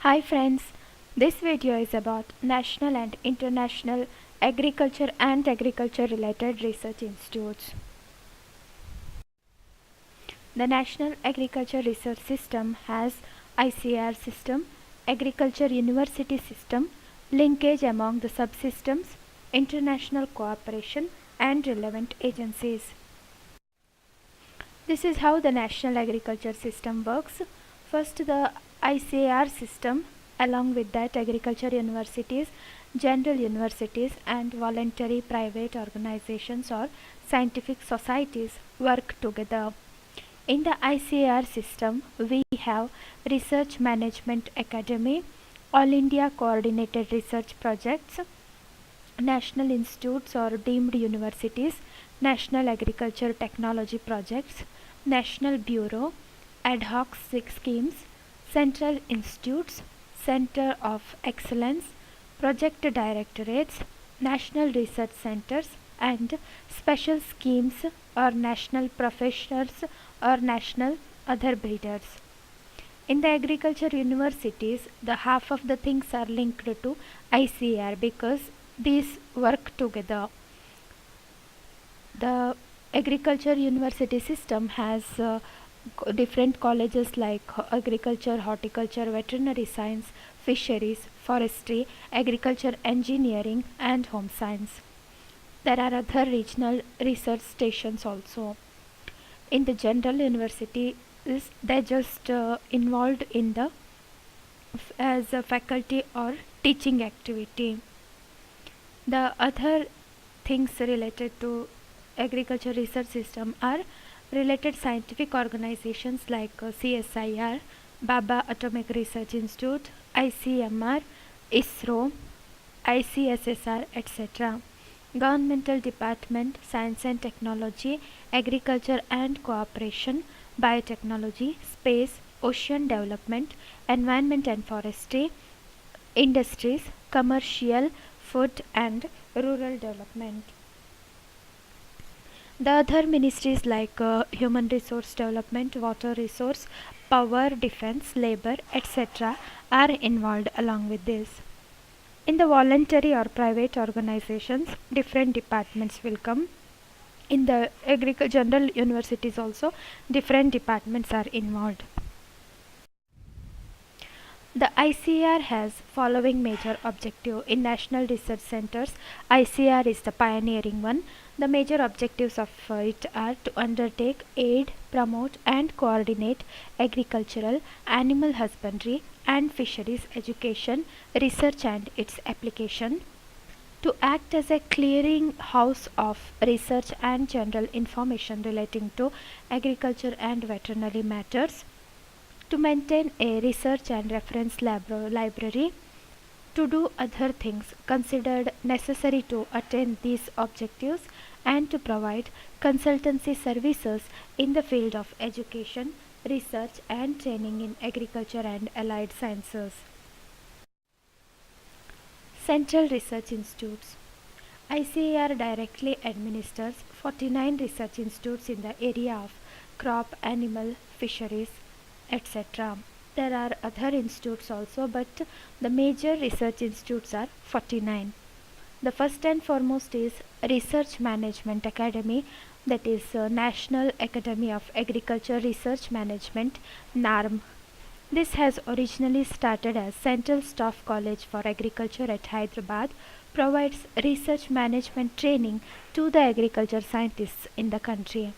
Hi friends, this video is about national and international agriculture and agriculture related research institutes. The National Agriculture Research System has ICAR system, Agriculture University system, linkage among the subsystems, international cooperation and relevant agencies. This is how the National Agriculture System works. First, the ICAR system, along with that agriculture universities, general universities and voluntary private organizations or scientific societies work together. In the ICAR system, we have Research Management Academy, All India Coordinated Research Projects, National Institutes or deemed universities, National Agriculture Technology Projects, National Bureau, ad hoc schemes, Central Institutes, Center of Excellence, Project Directorates, National Research Centers, and special schemes or national professors or national other breeders. In the agriculture universities, the half of the things are linked to ICAR because these work together. The agriculture university system has different colleges like agriculture, horticulture, veterinary science, fisheries, forestry, agriculture engineering and home science. There are other regional research stations also. In the general university, they just involved in the as a faculty or teaching activity. The other things related to agriculture research system are related scientific organizations like CSIR, Baba Atomic Research Institute, ICMR, ISRO, ICSSR, etc. Governmental Department, Science and Technology, Agriculture and Cooperation, Biotechnology, Space, Ocean Development, Environment and Forestry, Industries, Commercial, Food and Rural Development. The other ministries like Human Resource Development, Water Resource, Power, Defense, Labor, etc. are involved along with this. In the voluntary or private organizations, different departments will come. In the general universities also, different departments are involved. The ICAR has following major objective. In national research centers, ICAR is the pioneering one. The major objectives of it are to undertake, aid, promote and coordinate agricultural, animal husbandry and fisheries education, research and its application, to act as a clearing house of research and general information relating to agriculture and veterinary matters, to maintain a research and reference library, to do other things considered necessary to attain these objectives, and to provide consultancy services in the field of education, research and training in agriculture and allied sciences. Central Research Institutes. ICAR directly administers 49 research institutes in the area of crop, animal, fisheries, etc. There are other institutes also, but the major research institutes are 49. The first and foremost is Research Management Academy, that is National Academy of Agriculture Research Management, NARM. This has originally started as Central Staff College for Agriculture at Hyderabad, provides research management training to the agriculture scientists in the country.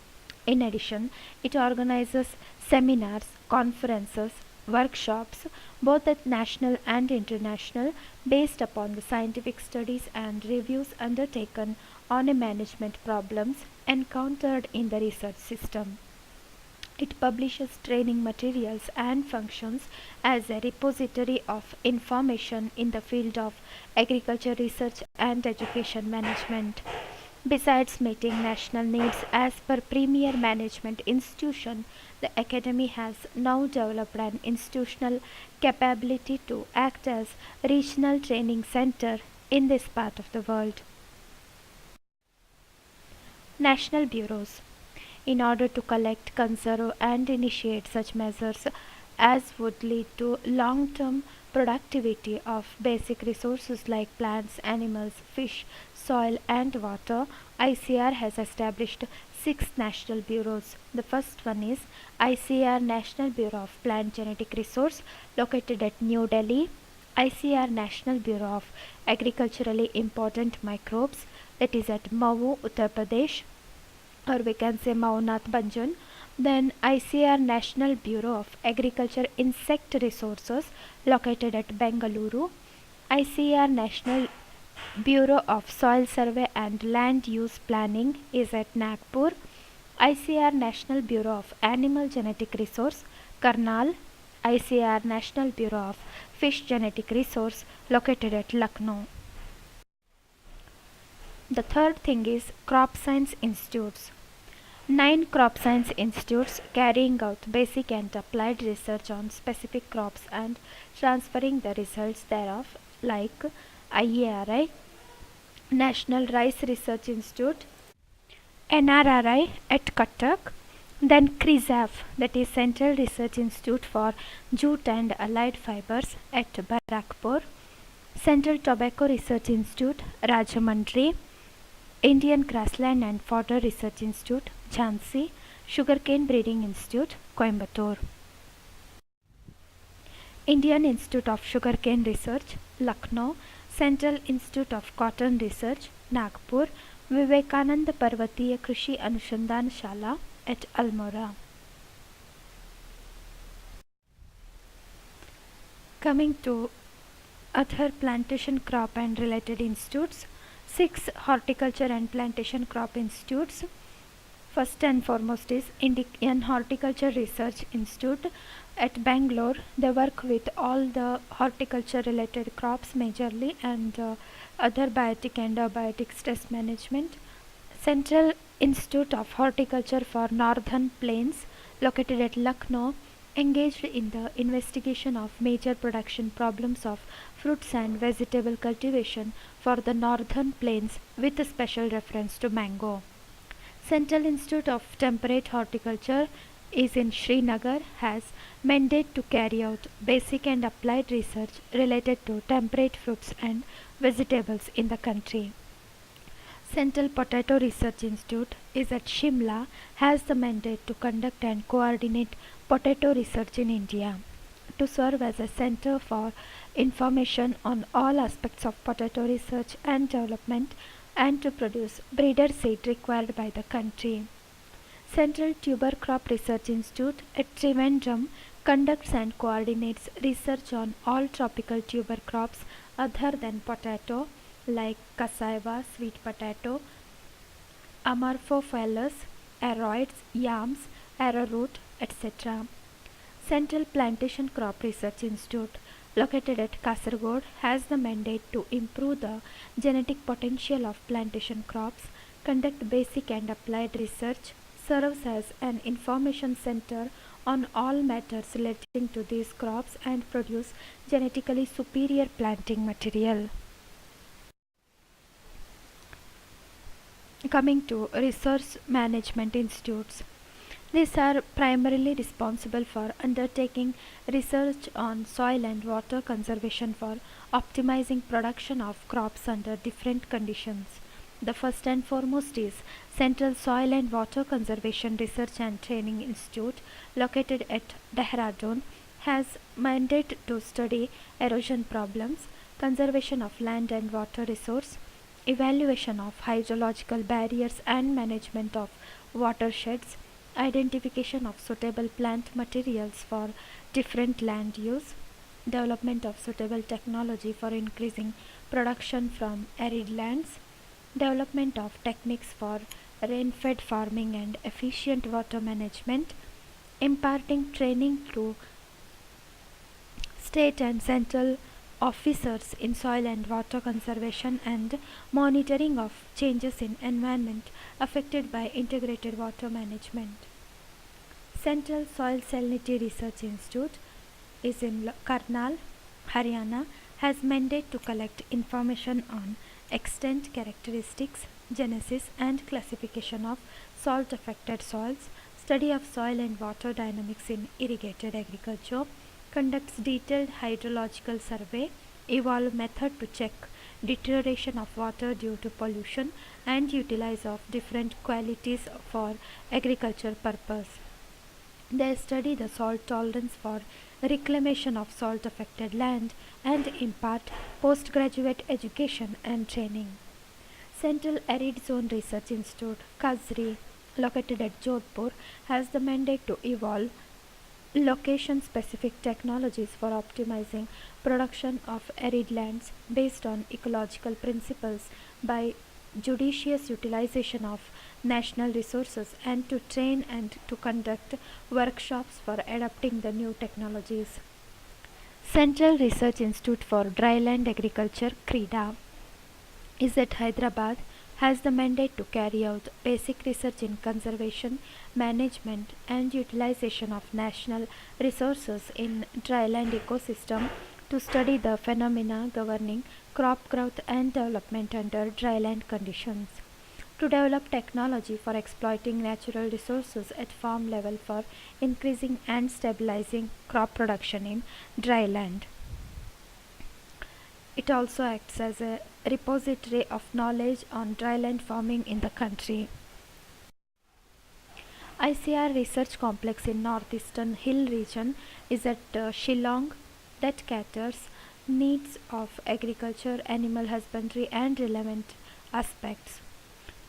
In addition, it organizes seminars, conferences, workshops, both at national and international, based upon the scientific studies and reviews undertaken on a management problems encountered in the research system. It publishes training materials and functions as a repository of information in the field of agriculture research and education management. Besides meeting national needs as per premier management institution, the Academy has now developed an institutional capability to act as regional training center in this part of the world. National bureaus. In order to collect, conserve and initiate such measures, as would lead to long-term productivity of basic resources like plants, animals, fish, soil and water. ICR has established 6 national bureaus. The first one is ICR National Bureau of Plant Genetic Resource located at New Delhi. ICR National Bureau of Agriculturally Important Microbes that is at Mau, Uttar Pradesh, or we can say Maunath Banjan. Then ICR National Bureau of Agriculture Insect Resources located at Bengaluru. ICR National Bureau of Soil Survey and Land Use Planning is at Nagpur. ICR National Bureau of Animal Genetic Resource, Karnal. ICR National Bureau of Fish Genetic Resource located at Lucknow. The third thing is crop science institutes. 9 crop science institutes carrying out basic and applied research on specific crops and transferring the results thereof, like IARI, National Rice Research Institute, NRRI at Cuttack, then CRISAF, that is Central Research Institute for Jute and Allied Fibers at Barakpur, Central Tobacco Research Institute, Rajahmundry, Indian Grassland and Fodder Research Institute, Jhansi, Sugarcane Breeding Institute, Coimbatore, Indian Institute of Sugarcane Research, Lucknow, Central Institute of Cotton Research, Nagpur, Vivekananda Parvatiya Krishi Anushandhan Shala at Almora. Coming to other plantation crop and related institutes, 6 horticulture and plantation crop institutes. First and foremost is Indian Horticulture Research Institute at Bangalore. They work with all the horticulture related crops majorly and other biotic and abiotic stress management. Central Institute of Horticulture for Northern Plains located at Lucknow engaged in the investigation of major production problems of fruits and vegetable cultivation for the northern plains with a special reference to mango. Central Institute of Temperate Horticulture is in Srinagar, has mandate to carry out basic and applied research related to temperate fruits and vegetables in the country. Central Potato Research Institute is at Shimla, has the mandate to conduct and coordinate potato research in India, to serve as a center for information on all aspects of potato research and development and to produce breeder seed required by the country. Central Tuber Crop Research Institute at Trivandrum conducts and coordinates research on all tropical tuber crops other than potato like cassava, sweet potato, Amorphophallus, aroids, yams, arrowroot, etc. Central Plantation Crop Research Institute located at Kasargod has the mandate to improve the genetic potential of plantation crops, conduct basic and applied research, serves as an information center on all matters relating to these crops and produce genetically superior planting material. Coming to research management institutes, these are primarily responsible for undertaking research on soil and water conservation for optimizing production of crops under different conditions. The first and foremost is Central Soil and Water Conservation Research and Training Institute located at Dehradun, has mandate to study erosion problems, conservation of land and water resource, evaluation of hydrological barriers and management of watersheds, identification of suitable plant materials for different land use, development of suitable technology for increasing production from arid lands, development of techniques for rain-fed farming and efficient water management, imparting training to state and central officers in soil and water conservation and monitoring of changes in environment affected by integrated water management. Central Soil Salinity Research Institute is in Karnal, Haryana, has mandate to collect information on extent, characteristics, genesis and classification of salt affected soils, study of soil and water dynamics in irrigated agriculture, conducts detailed hydrological survey, evolve method to check deterioration of water due to pollution and utilize of different qualities for agriculture purpose. They study the salt tolerance for reclamation of salt affected land and impart postgraduate education and training. Central Arid Zone Research Institute, Kazri, located at Jodhpur, has the mandate to evolve location-specific technologies for optimizing production of arid lands based on ecological principles by judicious utilization of national resources and to train and to conduct workshops for adopting the new technologies. Central Research Institute for Dryland Agriculture, CREDA, is at Hyderabad, has the mandate to carry out basic research in conservation, management and utilization of national resources in dryland ecosystem to study the phenomena governing crop growth and development under dryland conditions, to develop technology for exploiting natural resources at farm level for increasing and stabilizing crop production in dryland. It also acts as a repository of knowledge on dryland farming in the country. ICR Research Complex in Northeastern Hill region is at Shillong that caters needs of agriculture, animal husbandry and relevant aspects.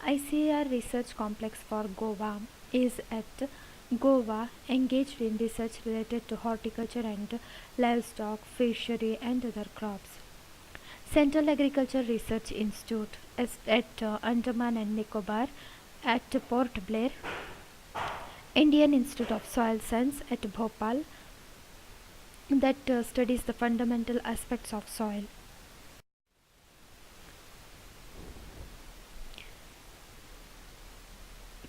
ICR Research Complex for Goa is at Goa, engaged in research related to horticulture and livestock, fishery and other crops. Central Agriculture Research Institute is at Andaman and Nicobar, at Port Blair. Indian Institute of Soil Science at Bhopal, that studies the fundamental aspects of soil.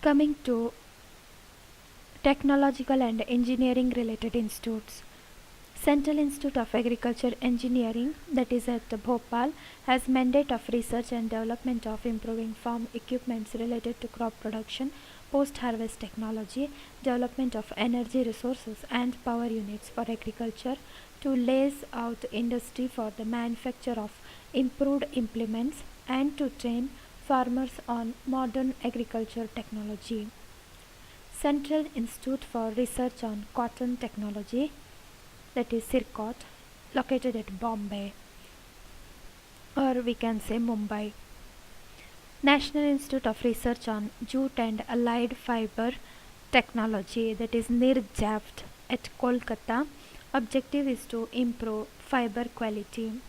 Coming to technological and engineering related institutes. Central Institute of Agriculture Engineering, that is at Bhopal, has mandate of research and development of improving farm equipments related to crop production, post-harvest technology, development of energy resources and power units for agriculture, to lays out industry for the manufacture of improved implements and to train farmers on modern agriculture technology. Central Institute for Research on Cotton Technology, that is CIRCOT, located at Bombay, or we can say Mumbai. National Institute of Research on Jute and Allied Fiber Technology, that is NIRJAFT, at Kolkata. Objective is to improve fiber quality.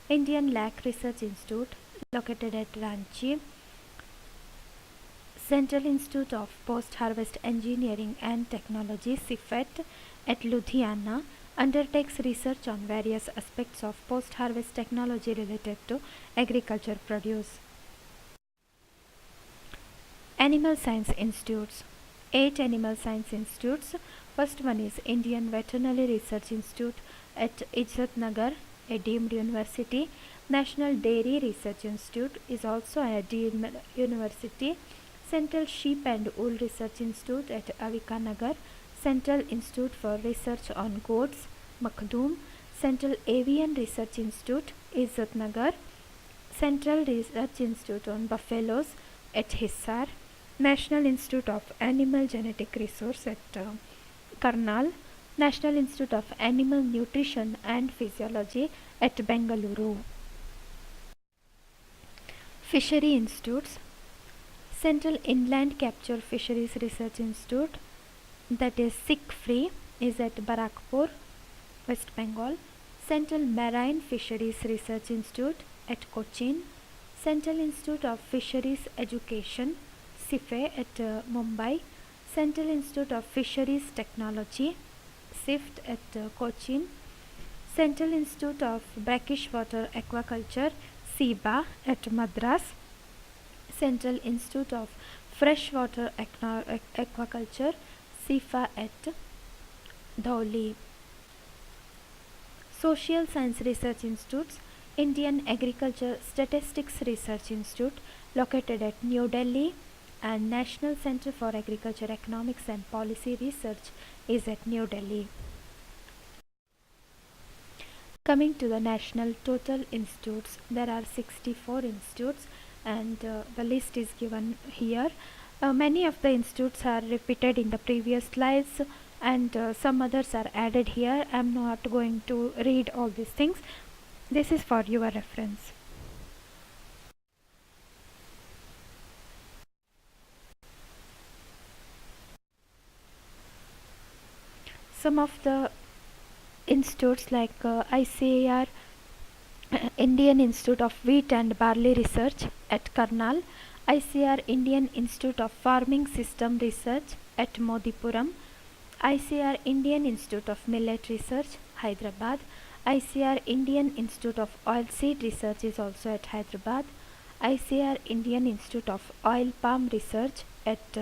Indian Lac Research Institute, located at Ranchi. Central Institute of Post-Harvest Engineering and Technology, CIFET, at Ludhiana, undertakes research on various aspects of post-harvest technology related to agriculture produce. Animal Science Institutes. 8 Animal Science Institutes. First one is Indian Veterinary Research Institute at Nagar, a deemed university. National Dairy Research Institute is also a deemed university. Central Sheep and Wool Research Institute at Nagar. Central Institute for Research on Goats, Makdum. Central Avian Research Institute, Nagar. Central Research Institute on Buffaloes at Hisar. National Institute of Animal Genetic Resource at Karnal. National Institute of Animal Nutrition and Physiology at Bengaluru. Fishery Institutes. Central Inland Capture Fisheries Research Institute, that is SICFREE, is at Barakpur, West Bengal. Central Marine Fisheries Research Institute at Cochin. Central Institute of Fisheries Education, CIFE, at Mumbai. Central Institute of Fisheries Technology, SIFT, at Cochin. Central Institute of Brackish Water Aquaculture, SIBA, at Madras. Central Institute of Freshwater Aquaculture, SIFA, at Dhauli. Social Science Research Institutes. Indian Agriculture Statistics Research Institute, located at New Delhi, and National Center for Agriculture Economics and Policy Research is at New Delhi. Coming to the national total institutes, there are 64 institutes, and the list is given here. Many of the institutes are repeated in the previous slides, and some others are added here. I am not going to read all these things. This is for your reference. Some of the institutes like ICAR, Indian Institute of Wheat and Barley Research at Karnal, ICR Indian Institute of Farming System Research at Modipuram, ICR Indian Institute of Millet Research, Hyderabad, ICR Indian Institute of Oilseed Research is also at Hyderabad, ICR Indian Institute of Oil Palm Research at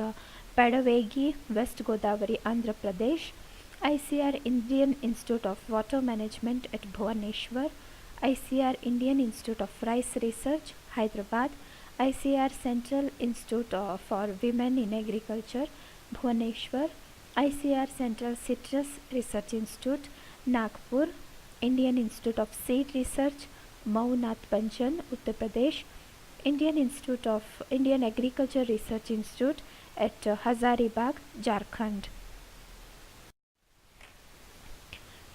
Padavegi, West Godavari, Andhra Pradesh, ICR Indian Institute of Water Management at Bhubaneswar, ICR Indian Institute of Rice Research, Hyderabad, ICR Central Institute for Women in Agriculture, Bhubaneswar, ICR Central Citrus Research Institute, Nagpur, Indian Institute of Seed Research, Maunath Panjan, Uttar Pradesh, Indian Institute of Indian Agriculture Research Institute at Hazaribagh, Jharkhand.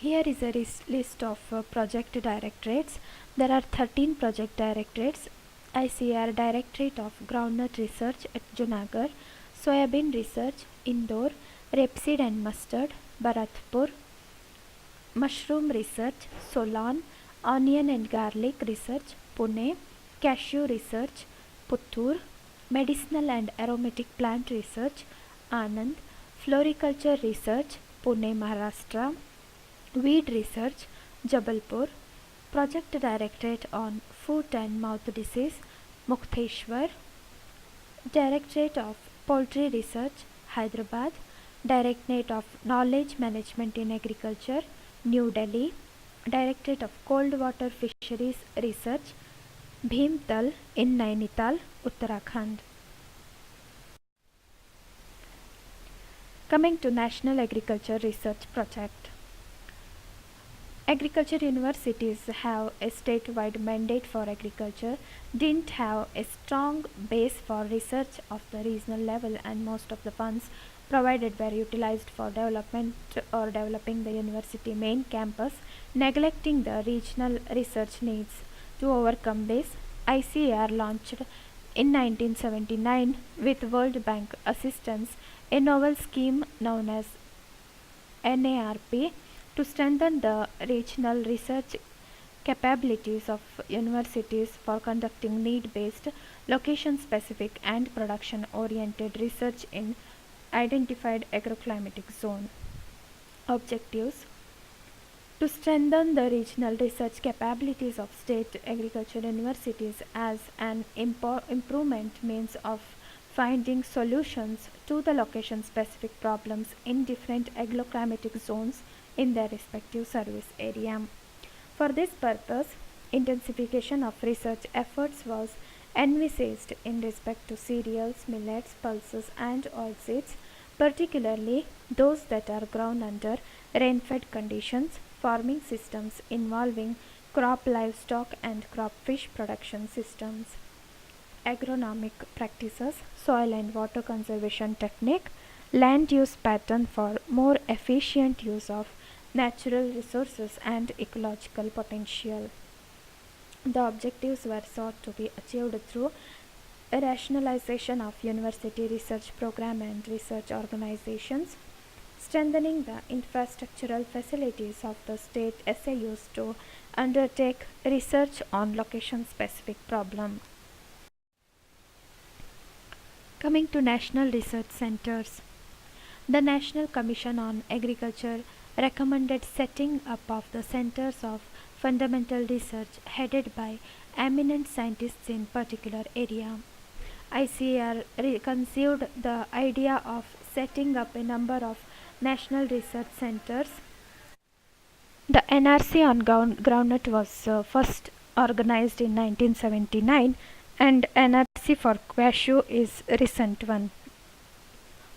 Here is a list of project directorates. There are 13 project directorates. ICR Directorate of Groundnut Research at Junagadh, Soybean Research, Indore, Rapeseed and Mustard, Bharatpur, Mushroom Research, Solan, Onion and Garlic Research, Pune, Cashew Research, Puttur, Medicinal and Aromatic Plant Research, Anand, Floriculture Research, Pune, Maharashtra, Weed Research, Jabalpur, Project Directorate on Foot and Mouth Disease, Mukteshwar, Directorate of Poultry Research, Hyderabad, Directorate of Knowledge Management in Agriculture, New Delhi, Directorate of Cold Water Fisheries Research, Bhimtal in Nainital, Uttarakhand. Coming to National Agriculture Research Project. Agriculture universities have a statewide mandate for agriculture, didn't have a strong base for research of the regional level, and most of the funds provided were utilized for development or developing the university main campus, neglecting the regional research needs. To overcome this, ICAR launched in 1979 with World Bank assistance a novel scheme known as NARP to strengthen the regional research capabilities of universities for conducting need-based, location-specific and production-oriented research in identified agroclimatic zone. Objectives: to strengthen the regional research capabilities of state agriculture universities as an improvement means of finding solutions to the location-specific problems in different agroclimatic zones in their respective service area. For this purpose, intensification of research efforts was envisaged in respect to cereals, millets, pulses and oilseeds, particularly those that are grown under rain-fed conditions, farming systems involving crop livestock and crop fish production systems, agronomic practices, soil and water conservation technique, land use pattern for more efficient use of natural resources and ecological potential. The objectives were sought to be achieved through a rationalization of university research program and research organizations, strengthening the infrastructural facilities of the state SAUs to undertake research on location-specific problems. Coming to national research centers, the National Commission on Agriculture recommended setting up of the centers of fundamental research headed by eminent scientists in particular area. ICAR conceived the idea of setting up a number of national research centers. The NRC on groundnut was first organized in 1979 and NRC for cashew is recent one.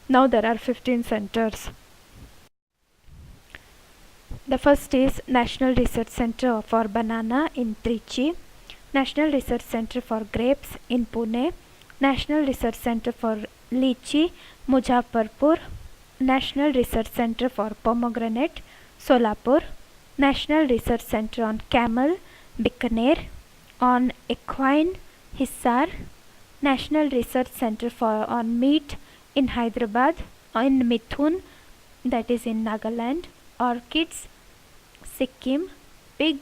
Now there are 15 centers. The first is National Research Center for Banana in Trichy, National Research Center for Grapes in Pune, National Research Center for Lychee, Muzaffarpur, National Research Center for Pomegranate, Solapur, National Research Center on Camel, Bikaner, on Equine, Hisar, National Research Center for on Meat in Hyderabad, in Mithun, that is in Nagaland, Orchids, Sikkim, Pig,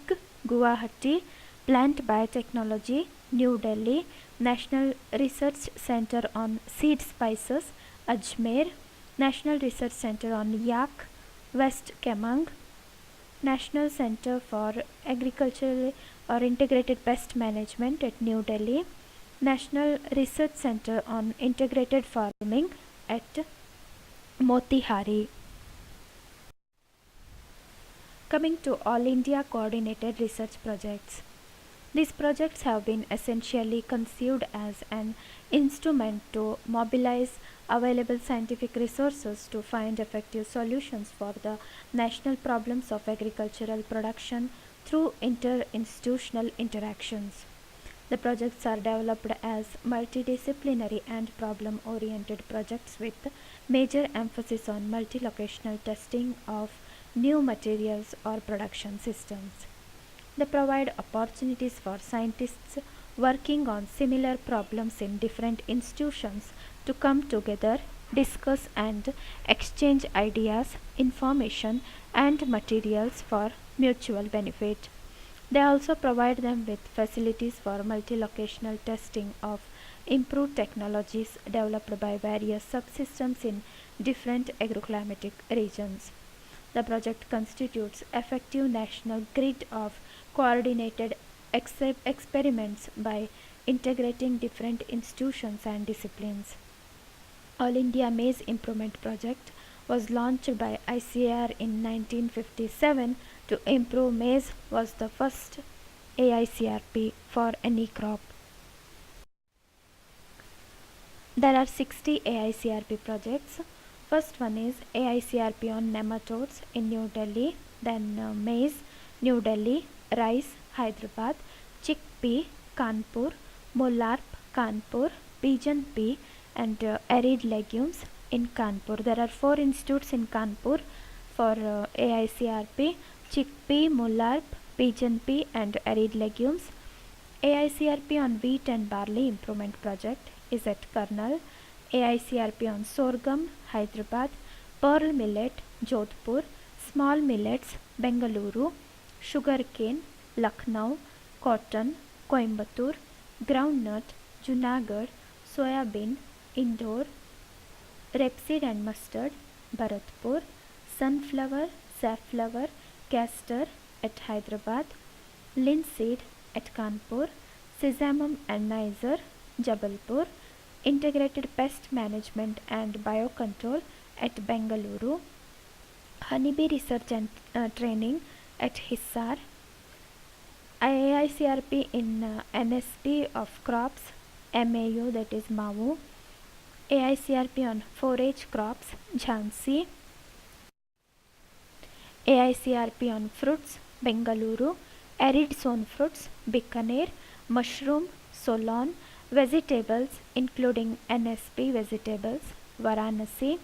Guwahati, Plant Biotechnology, New Delhi, National Research Center on Seed Spices, Ajmer, National Research Center on Yak, West Kemang, National Center for Agricultural or Integrated Pest Management at New Delhi, National Research Center on Integrated Farming at Motihari. Coming to All India Coordinated Research Projects. These projects have been essentially conceived as an instrument to mobilize available scientific resources to find effective solutions for the national problems of agricultural production through inter-institutional interactions. The projects are developed as multidisciplinary and problem-oriented projects with major emphasis on multi-locational testing of new materials or production systems. They provide opportunities for scientists working on similar problems in different institutions to come together, discuss and exchange ideas, information and materials for mutual benefit. They also provide them with facilities for multi-locational testing of improved technologies developed by various subsystems in different agroclimatic regions. The project constitutes effective national grid of coordinated experiments by integrating different institutions and disciplines. All India Maize Improvement Project was launched by ICAR in 1957 to improve maize was the first AICRP for any crop. There are 60 AICRP projects. First one is AICRP on nematodes in New Delhi, then maize, New Delhi, rice, Hyderabad, chickpea, Kanpur, Molarp, Kanpur, pigeon pea and arid legumes in Kanpur. There are 4 institutes in Kanpur for AICRP, chickpea, Molarp, pigeon pea and arid legumes. AICRP on wheat and barley improvement project is at Karnal. AICRP on sorghum, Hyderabad, pearl millet, Jodhpur, small millets, Bengaluru, sugarcane, Lucknow, cotton, Coimbatore, groundnut, Junagadh, soybean, Indore, rapeseed and mustard, Bharatpur, sunflower, safflower, castor at Hyderabad, linseed at Kanpur, sesamum and Nizer, Jabalpur, integrated pest management and biocontrol at Bengaluru, honeybee research and training at Hisar, IICRP in NSP of crops, MAU that is Mau, AICRP on forage crops, Jhansi, AICRP on fruits, Bengaluru, arid zone fruits, Bikaner, mushroom, Solon, vegetables including NSP vegetables, Varanasi,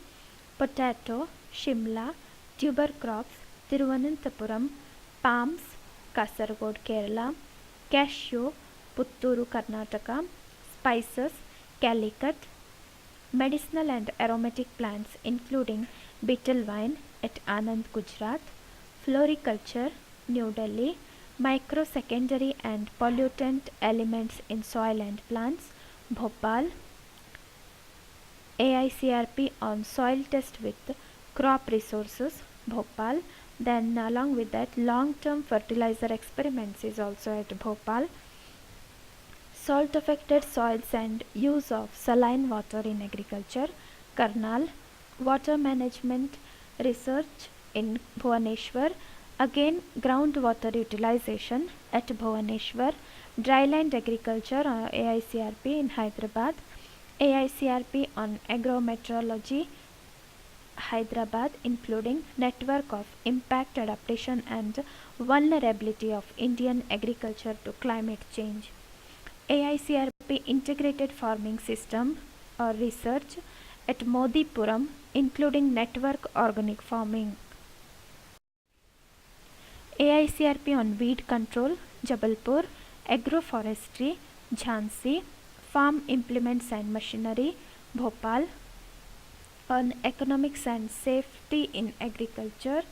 potato, Shimla, tuber crops, Thiruvananthapuram, palms, Kasaragod, Kerala, cashew, Putturu, Karnataka, spices, Calicut, medicinal and aromatic plants including betel vine at Anand, Gujarat, floriculture, New Delhi, microsecondary and pollutant elements in soil and plants, Bhopal, AICRP on soil test with crop resources, Bhopal. Then along with that, long-term fertilizer experiments is also at Bhopal. Salt affected soils and use of saline water in agriculture, Karnal. Water management research in Bhubaneswar, Again, groundwater utilization at Bhubaneswar, Dryland Agriculture AICRP in Hyderabad, AICRP on agrometeorology Hyderabad, including network of impact adaptation and vulnerability of Indian agriculture to climate change. AICRP integrated farming system or research at Modipuram, including network organic farming. AICRP on weed control, Jabalpur, agroforestry, Jhansi, farm implements and machinery, Bhopal, on economics and safety in agriculture,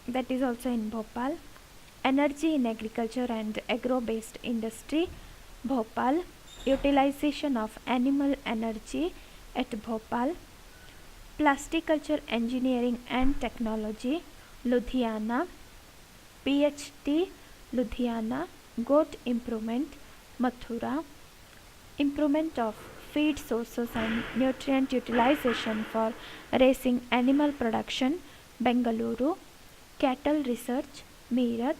that is also in Bhopal, energy in agriculture and agro-based industry, Bhopal, utilization of animal energy at Bhopal, plasticulture engineering and technology, Ludhiana, PhD, Ludhiana, goat improvement, Mathura, improvement of feed sources and nutrient utilization for raising animal production, Bengaluru, cattle research, Meerut,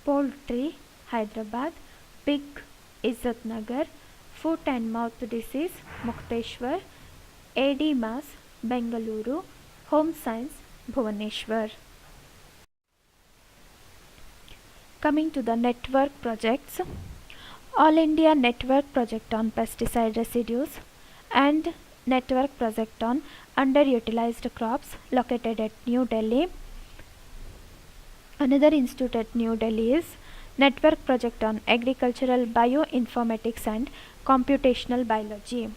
poultry, Hyderabad, pig, Izzat Nagar, foot and mouth disease, Mukteshwar, AD Mass, Bengaluru, home science, Bhubaneswar. Coming to the network projects, All India Network Project on Pesticide Residues and Network Project on Underutilized Crops located at New Delhi. Another institute at New Delhi is Network Project on Agricultural Bioinformatics and Computational Biology.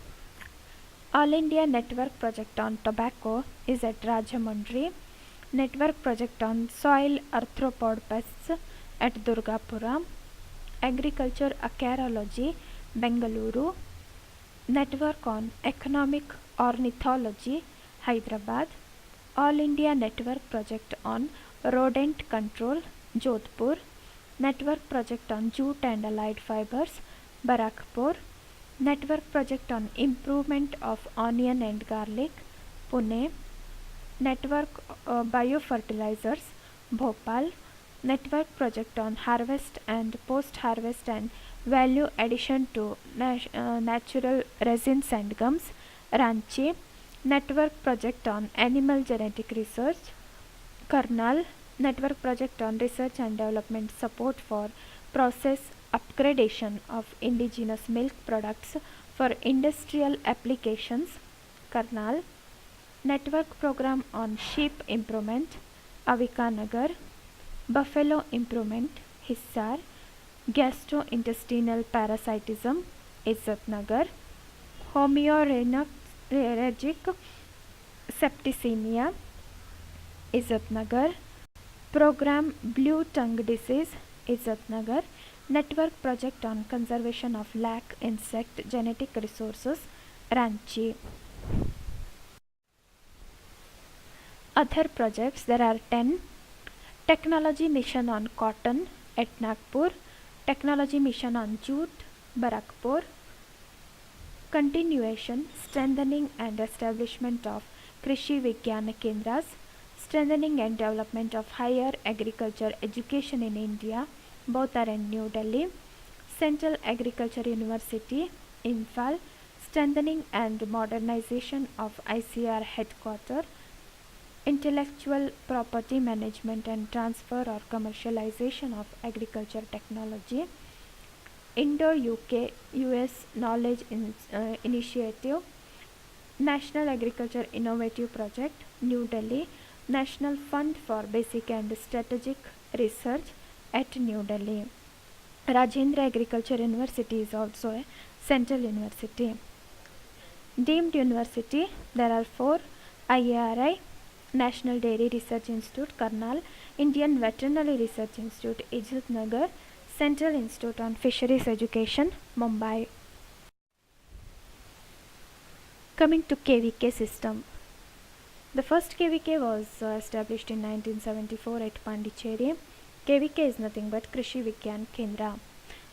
All India Network Project on Tobacco is at Rajahmundry. Network Project on Soil Arthropod Pests at Durgapura. Agriculture Acarology, Bengaluru. Network on Economic Ornithology, Hyderabad. All India Network Project on Rodent Control, Jodhpur. Network Project on Jute and Allied Fibers, Barakpur. Network Project on Improvement of Onion and Garlic, Pune. Network Biofertilizers, Bhopal. Network Project on Harvest and Post-Harvest and Value Addition to Natural Resins and Gums, Ranchi. Network Project on Animal Genetic Research, Karnal. Network Project on Research and Development Support for Process Upgradation of Indigenous Milk Products for Industrial Applications, Karnal. Network Program on Sheep Improvement, Avikanagar. Buffalo Improvement, Hissar. Gastrointestinal Parasitism, Izzatnagar. Homeorrhagic Septicemia, Izzatnagar. Program Blue Tongue Disease, Izzatnagar. Network Project on Conservation of Lac Insect Genetic Resources, Ranchi. Other projects, there are 10. Technology Mission on Cotton at Nagpur. Technology Mission on Jute, Barakpur. Continuation, strengthening and establishment of Krishi Vigyana Kendras. Strengthening and development of higher agriculture education in India, both are in New Delhi. Central Agriculture University, Imphal. Strengthening and modernization of ICR headquarters. Intellectual property management and transfer or commercialization of agriculture technology. Indo-UK US Knowledge Initiative. National Agriculture Innovative Project, New Delhi. National Fund for Basic and Strategic Research at New Delhi. Rajendra Agriculture University is also a central university. Deemed university, there are 4. IARI, National Dairy Research Institute, Karnal. Indian Veterinary Research Institute, Ijat Nagar. Central Institute on Fisheries Education, Mumbai. Coming to KVK system. The first KVK was established in 1974 at Pondicherry. KVK is nothing but Krishi Vigyan Kendra.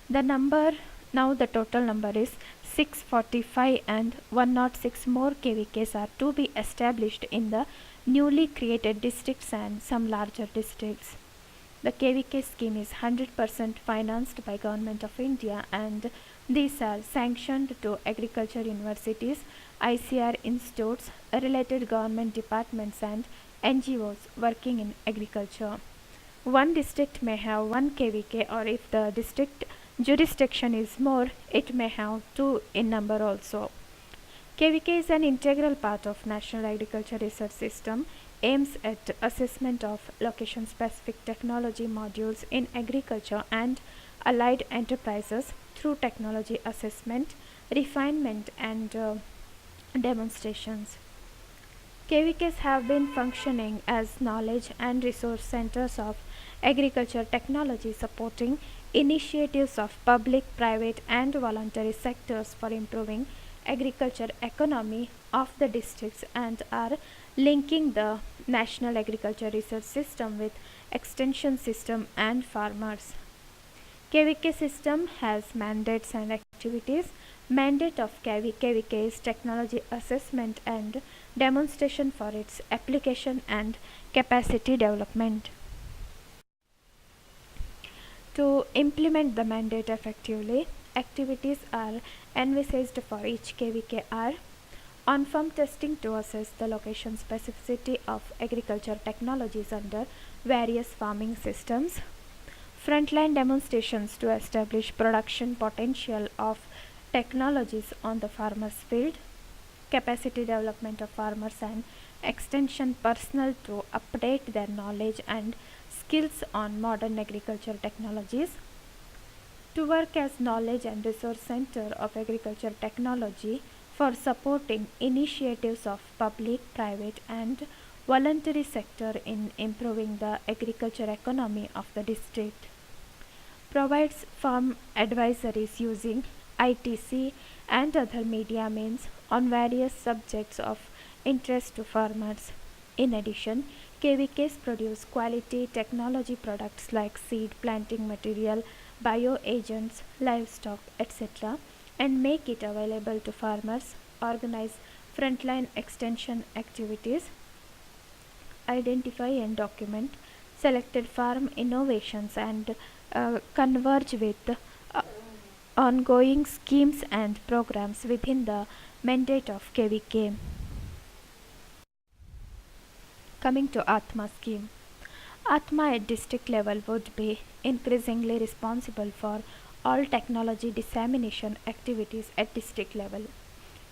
The total number is 645 and 106 more KVKs are to be established in the newly created districts and some larger districts. The KVK scheme is 100% financed by Government of India, and these are sanctioned to agriculture universities, ICR institutes, related government departments and NGOs working in agriculture. One district may have one KVK, or if the district jurisdiction is more, it may have two in number also. KVK is an integral part of National Agriculture Research System, aims at assessment of location-specific technology modules in agriculture and allied enterprises through technology assessment, refinement and demonstrations. KVKs have been functioning as knowledge and resource centers of agriculture technology, supporting initiatives of public, private and voluntary sectors for improving agriculture economy of the districts, and are linking the National Agriculture Research System with extension system and farmers. KVK system has mandates and activities. Mandate of KVK is technology assessment and demonstration for its application and capacity development. To implement the mandate effectively, activities are envisaged for each KVK are: on-farm testing to assess the location specificity of agriculture technologies under various farming systems, frontline demonstrations to establish production potential of technologies on the farmer's field, capacity development of farmers and extension personnel to update their knowledge and skills on modern agriculture technologies, to work as knowledge and resource center of agriculture technology for supporting initiatives of public, private and voluntary sector in improving the agriculture economy of the district, provides farm advisories using ITC and other media means on various subjects of interest to farmers. In addition, KVKs produce quality technology products like seed, planting material, bioagents, livestock, etc., and make it available to farmers, organize frontline extension activities, identify and document selected farm innovations, and converge with ongoing schemes and programs within the mandate of KVK. Coming to Atma scheme. Atma at district level would be increasingly responsible for all technology dissemination activities at district level.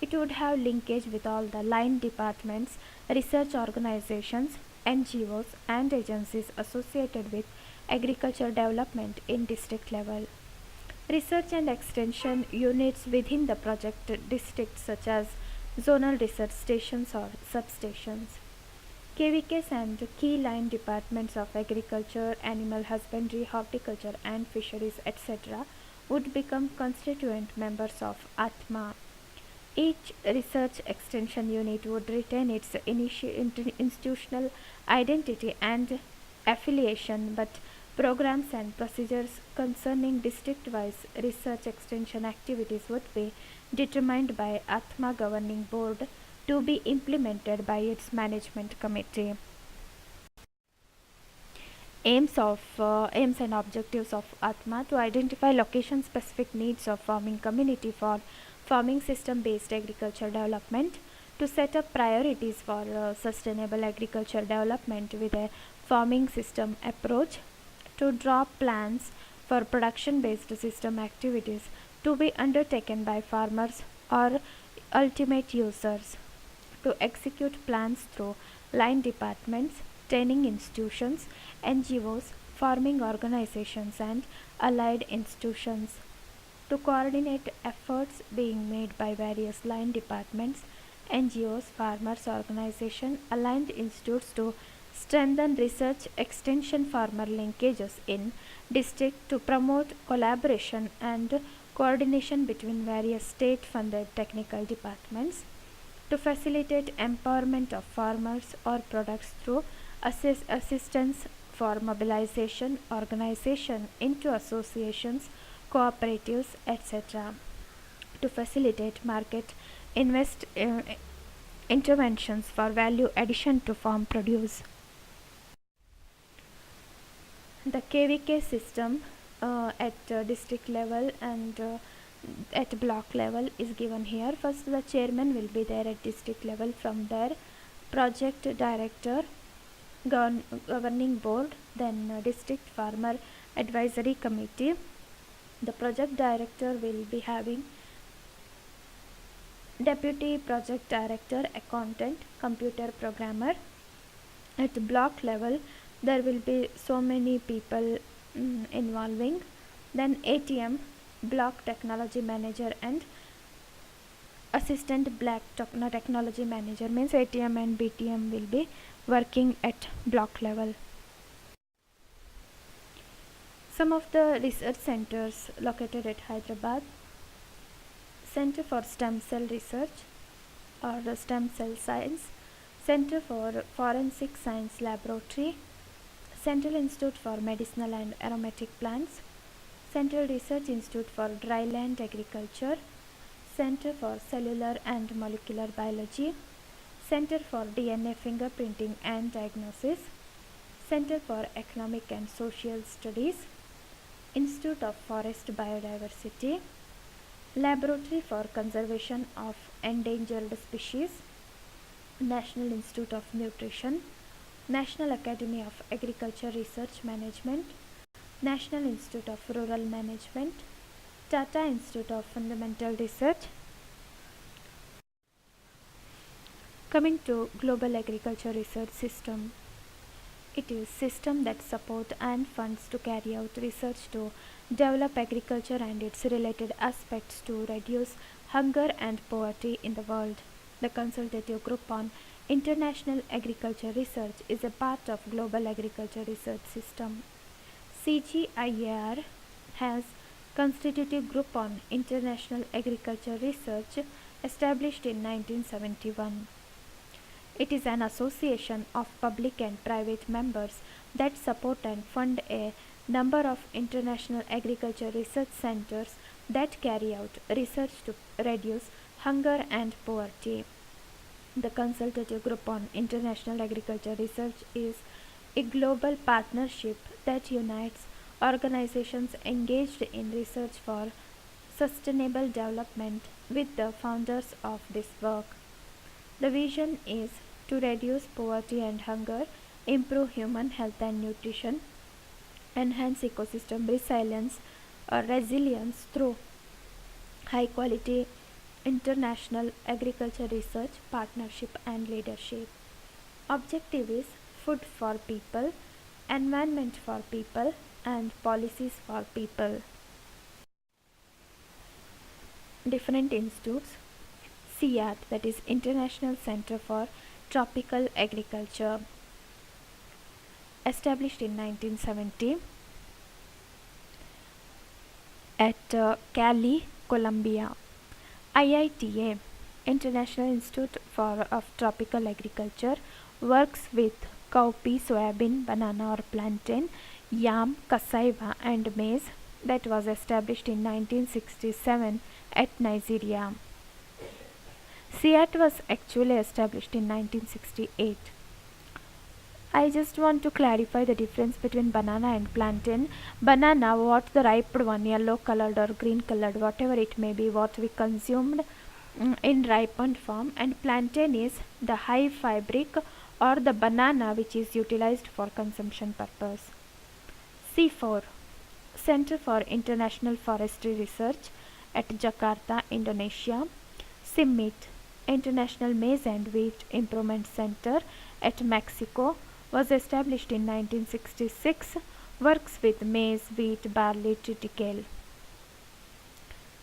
It would have linkage with all the line departments, research organizations, NGOs and agencies associated with agriculture development in district level. Research and extension units within the project districts such as zonal research stations or substations. KVKs and key line departments of agriculture, animal husbandry, horticulture and fisheries, etc. would become constituent members of Atma. Each research extension unit would retain its institutional identity and affiliation, but programs and procedures concerning district-wise research extension activities would be determined by Atma Governing Board to be implemented by its management committee. Aims and objectives of Atma: to identify location-specific needs of farming community for farming system-based agriculture development, to set up priorities for sustainable agriculture development with a farming system approach, to draw plans for production-based system activities to be undertaken by farmers or ultimate users, to execute plans through line departments, training institutions, NGOs, farming organizations and allied institutions, to coordinate efforts being made by various line departments, NGOs, farmers organizations, aligned institutes to strengthen research extension farmer linkages in district, to promote collaboration and coordination between various state funded technical departments, to facilitate empowerment of farmers or products through assistance for mobilization, organization into associations, cooperatives, etc., to facilitate market interventions for value addition to farm produce. The KVK system at district level and at block level is given here. First, the chairman will be there at district level. From there, project director, governing board, then district farmer advisory committee. The project director will be having deputy project director, accountant, computer programmer. At block level, there will be so many people involving. Then ATM, block technology manager, and assistant block technology manager, means ATM and BTM will be working at block level. Some of the research centers located at Hyderabad: Center for Stem Cell Research or Stem Cell Science, Center for Forensic Science Laboratory, Central Institute for Medicinal and Aromatic Plants, Central Research Institute for Dryland Agriculture, Center for Cellular and Molecular Biology, Center for DNA Fingerprinting and Diagnosis, Center for Economic and Social Studies, Institute of Forest Biodiversity, Laboratory for Conservation of Endangered Species, National Institute of Nutrition, National Academy of Agriculture Research Management, National Institute of Rural Management, Tata Institute of Fundamental Research. Coming to Global Agriculture Research System, it is system that support and funds to carry out research to develop agriculture and its related aspects to reduce hunger and poverty in the world. The Consultative Group on International Agriculture Research is a part of Global Agriculture Research System. CGIAR has Constitutive Group on International Agriculture Research established in 1971. It is an association of public and private members that support and fund a number of international agriculture research centers that carry out research to reduce hunger and poverty. The Consultative Group on International Agriculture Research is a global partnership that unites organizations engaged in research for sustainable development with the founders of this work. The vision is to reduce poverty and hunger, improve human health and nutrition, enhance ecosystem resilience through high quality international agriculture research, partnership and leadership. Objective is food for people, environment for people, and policies for people. Different institutes: CIAT, that is International Center for Tropical Agriculture, established in 1970 at Cali, Colombia. IITA, International Institute of Tropical Agriculture, works with cowpea, soybean, banana or plantain, yam, cassava and maize, that was established in 1967 at Nigeria. CIAT was actually established in 1968. I just want to clarify the difference between banana and plantain. Banana, what the ripe one, yellow colored or green colored, whatever it may be, what we consumed in ripened form, and plantain is the high fabric or the banana which is utilized for consumption purpose. C4, Center for International Forestry Research at Jakarta, Indonesia. CIMMYT, International Maize and Wheat Improvement Center at Mexico, was established in 1966, works with maize, wheat, barley, triticale.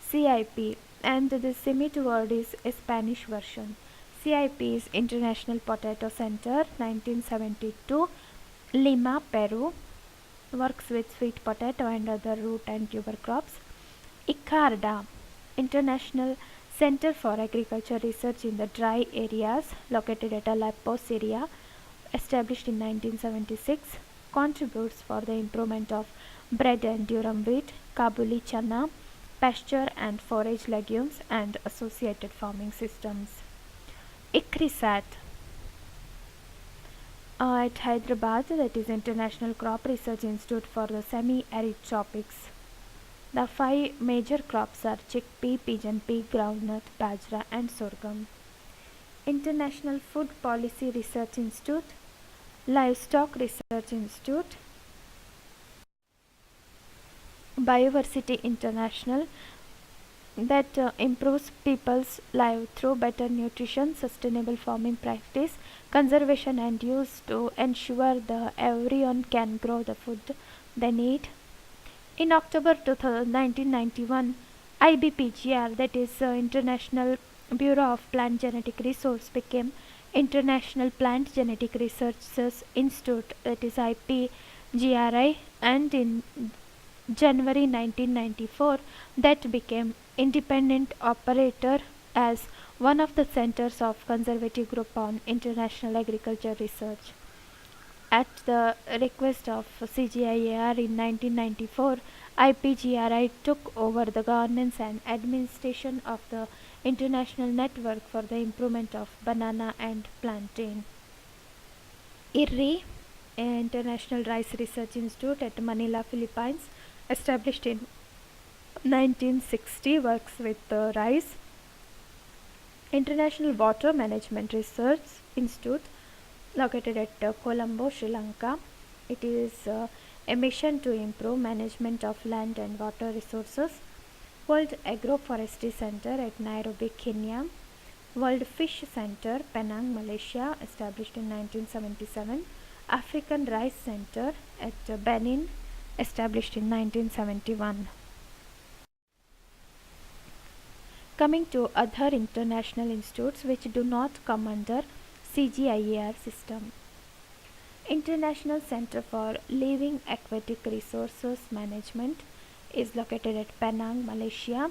CIP, and the CIMMYT word is a Spanish version. CIP is International Potato Center, 1972, Lima, Peru, works with sweet potato and other root and tuber crops. ICARDA, International Center for Agriculture Research in the Dry Areas, located at Aleppo, Syria, established in 1976, contributes for the improvement of bread and durum wheat, Kabuli chana, pasture and forage legumes and associated farming systems. ICRISAT at Hyderabad, that is International Crop Research Institute for the Semi-Arid Tropics. The five major crops are chickpea, pigeon pea, groundnut, bajra and sorghum. International Food Policy Research Institute, Livestock Research Institute, Biodiversity International, that improves people's life through better nutrition, sustainable farming practice, conservation and use to ensure that everyone can grow the food they need. In October 1991, IBPGR, that is International Bureau of Plant Genetic Resource, became International Plant Genetic Research Institute, that is IPGRI, and in January 1994 that became independent operator as one of the centers of conservative group on international agriculture research. At the request of CGIAR in 1994, IPGRI took over the governance and administration of the international network for the improvement of banana and plantain. Erie, International Rice Research Institute at Manila, Philippines, established in 1960, works with rice. International Water Management Research Institute, located at Colombo, Sri Lanka. It is a mission to improve management of land and water resources. World Agroforestry Center at Nairobi, Kenya. World Fish Center, Penang, Malaysia, established in 1977. African Rice Center at Benin, established in 1971. Coming to other international institutes which do not come under CGIAR system. International Center for Living Aquatic Resources Management is located at Penang, Malaysia.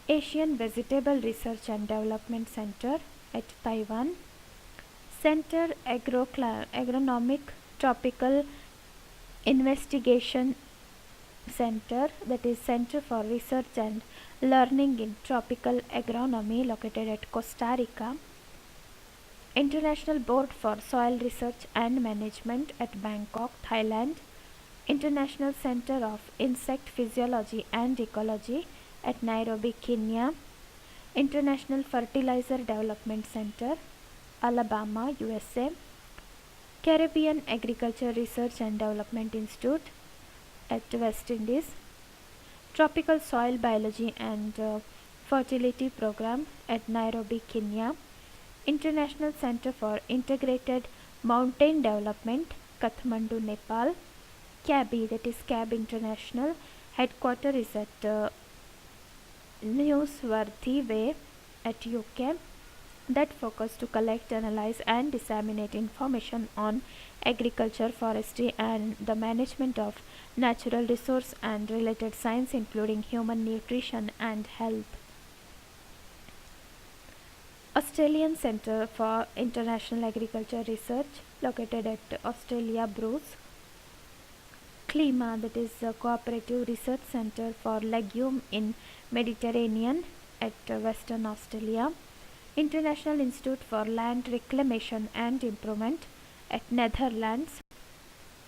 Asian Vegetable Research and Development Center at Taiwan. Center Agronomic Tropical Investigation Center, that is Center for Research and Learning in Tropical Agronomy, located at Costa Rica. International Board for Soil Research and Management at Bangkok, Thailand. International Center of Insect Physiology and Ecology at Nairobi, Kenya. International Fertilizer Development Center, Alabama, USA. Caribbean Agriculture Research and Development Institute at West Indies. Tropical Soil Biology and Fertility Program at Nairobi, Kenya. International Center for Integrated Mountain Development, Kathmandu, Nepal. CABI, that is CAB International, headquarters is at Newsworthy Way at UK, that focus to collect, analyze and disseminate information on agriculture, forestry and the management of natural resource and related science including human nutrition and health. Australian Centre for International Agriculture Research, located at Australia, Bruce. CLIMA, that is Cooperative Research Centre for Legume in Mediterranean at Western Australia. International Institute for Land Reclamation and Improvement at Netherlands.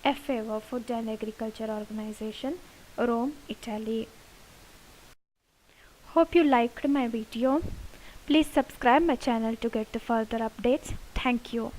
FAO, Food and Agriculture Organization, Rome, Italy. Hope you liked my video. Please subscribe my channel to get the further updates. Thank you.